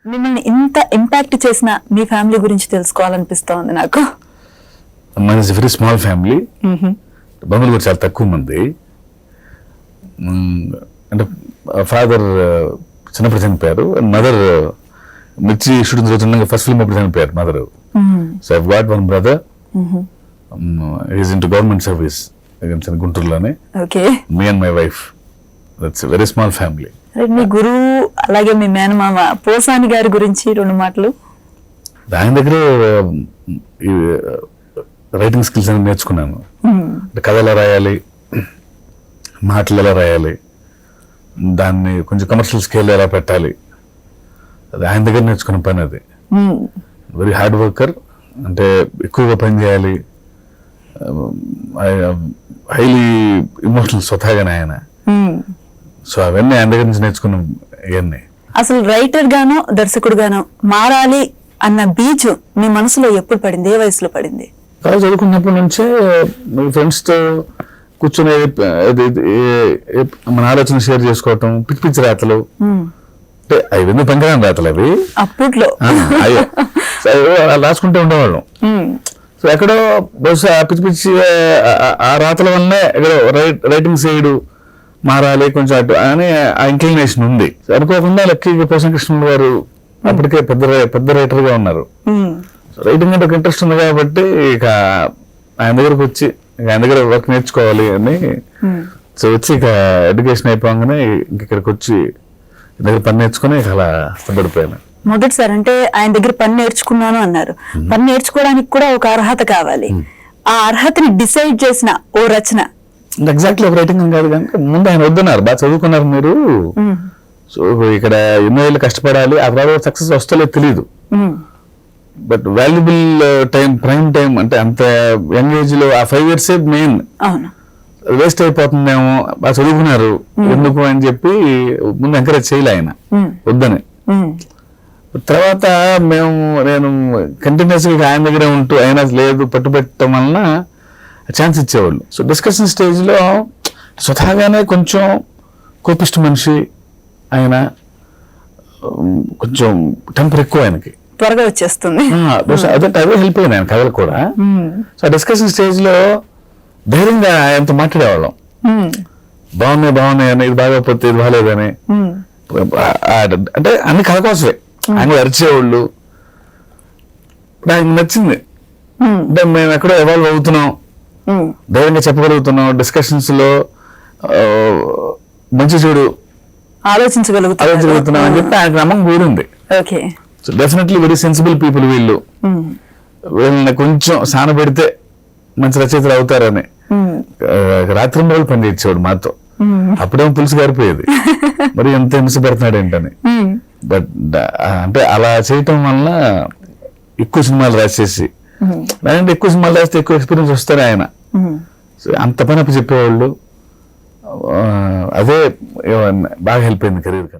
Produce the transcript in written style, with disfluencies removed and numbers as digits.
మిమ్మల్ని ఇంత ఇంపాక్ట్ చేసిన మీ ఫ్యామిలీ గురించి తెలుసుకోవాలనిపిస్తోంది నాకు. మనది వెరీ స్మాల్ ఫ్యామిలీ. బంధువులు కూడా చాలా తక్కువ మంది. అంటే ఫాదర్ చిన్నప్పుడు చనిపోయారు. మదర్ మిర్చి షూటింగ్ జరుగుతుండగా ఫస్ట్ ఫిల్మ్ అప్పుడు చనిపోయారు mother. So I got one brother, is in to government service గుంటూరులోనే. Me and my wife. That's very small family. మీ గురువు అలాగే మీ మేనమామ పోసాని గారి గురించి 2 మాటలు. ఆయన దగ్గర రైటింగ్ స్కిల్స్ అని నేర్చుకున్నాను. కథ ఎలా రాయాలి, మాటలు ఎలా రాయాలి, దాన్ని కొంచెం కమర్షియల్ స్కేల్ ఎలా పెట్టాలి, అది ఆయన దగ్గర నేర్చుకున్న పని. అది వెరీ హార్డ్ వర్కర్. అంటే ఎక్కువగా పని చేయాలి, హైలీ ఇమోషనల్ స్వతహాగానే ఆయన. సో అవన్నీ ఆయన దగ్గర నుంచి నేర్చుకున్నాం. ఇవన్నీ అసలు రైటర్ గానో దర్శకుడు గానో మారాలి అన్న బీజం మీ మనసులో ఎప్పుడు పడింది, ఏ వయసులో పడింది? కాలేజ్ చదువుకున్నప్పటి నుంచే ఫ్రెండ్స్ తో కూర్చొని మన ఆలోచన షేర్ చేసుకోవటం, పిచ్చి పిచ్చి రాతలు. అంటే అవి పనికిరాని రాతలు అవి అప్పట్లో. రాసుకుంటూ ఉండేవాళ్ళం. సో ఎక్కడో బహుశా పిచ్చి పిచ్చి ఆ రాతల వల్లనే ఎక్కడో రైటింగ్ చేయడు మారాలి కొంచెం అటు అని ఆ ఇంక్లినేషన్ ఉంది. అనుకోకుండా లక్కీగా పోసాని కృష్ణుడు గారు అప్పటికే పెద్ద రైటర్ గా ఉన్నారు. రైటింగ్ అంటే ఒక ఇంట్రెస్ట్ ఉంది కాబట్టి ఇక ఆయన దగ్గరకు వచ్చి ఆయన దగ్గర వర్క్ నేర్చుకోవాలి అని సో వచ్చి ఇక ఎడ్యుకేషన్ అయిపోగానే ఇక్కడికి వచ్చి దగ్గర పని నేర్చుకుని అలా ఇష్టపడిపోయాను. మొదటిసారి అంటే ఆయన దగ్గర పని నేర్చుకున్నాను అన్నారు. పని నేర్చుకోవడానికి కూడా ఒక అర్హత కావాలి. ఆ అర్హతని డిసైడ్ చేసిన ఓ రచన. ఎగ్జాక్ట్లీ ఒక రైటింగ్ కాదు కానీ ముందు ఆయన వద్దన్నారు, బాగా చదువుకున్నారు మీరు, సో ఇక్కడ ఎన్నో ఏళ్ళు కష్టపడాలి, ఆ తర్వాత సక్సెస్ వస్తలేదు తెలియదు, but valuable time, prime time అంటే అంత యంగ్ ఏజ్ లో ఆ 5 years మెయిన్, వేస్ట్ అయిపోతుందేమో, బాగా చదువుకున్నారు ఎందుకు అని చెప్పి ముందు ఎంకరేజ్ చేయలే ఆయన, వద్దని. తర్వాత నేను కంటిన్యూస్ గా ఆయన దగ్గరే ఉంటూ అయినా లేదు పట్టుబెట్టడం వలన ఛాన్స్ ఇచ్చేవాళ్ళు. సో డిస్కషన్ స్టేజ్ లో స్వతహాగానే కొంచెం కోపిష్ట మనిషి ఆయన, కొంచెం టెంపర్ ఎక్కువ, ఆయనకి త్వరగా వచ్చేస్తుంది. అదే హెల్ప్ అయింది ఆయన కథలు కూడా. సో డిస్కషన్ స్టేజ్ లో ధైర్యంగా ఆయనతో మాట్లాడేవాళ్ళం, బాగున్నాయి అని, ఇది బాగోకపోతే ఇది బాగాలేదని. అంటే అన్ని కథ కోసమే ఆయన అరిచేవాళ్ళు. ఆయనకు నచ్చింది. అంటే మేము ఎక్కడో ఎవాల్వ్ అవుతున్నాం, ధైర్యంగా చెప్పగలుగుతున్నాం, డిస్కషన్స్ లో మంచి చెడు ఆలోచించగలుగుతున్నాం అని చెప్పి ఆయనకు నమ్మకం కూడింది. So definitely very sensible people వీళ్ళు, వీళ్ళని కొంచెం సానబెడితే మంచి రచయితలు అవుతారని రాత్రి రోజులు పని చేసేవాడు మాతో. అప్పుడేమో పులుసు గారిపోయేది, మరి ఎంత హింస పెడుతున్నాడు ఏంటని. బట్ అంటే అలా చేయటం వల్ల ఎక్కువ సినిమాలు రాసేసి, లేదంటే ఎక్కువ సినిమాలు రాస్తే ఎక్కువ ఎక్స్పీరియన్స్ వస్తారు ఆయన. అంత పని చెప్పేవాళ్ళు. అదే బాగా హెల్ప్ అయింది కెరీర్ కన్నా.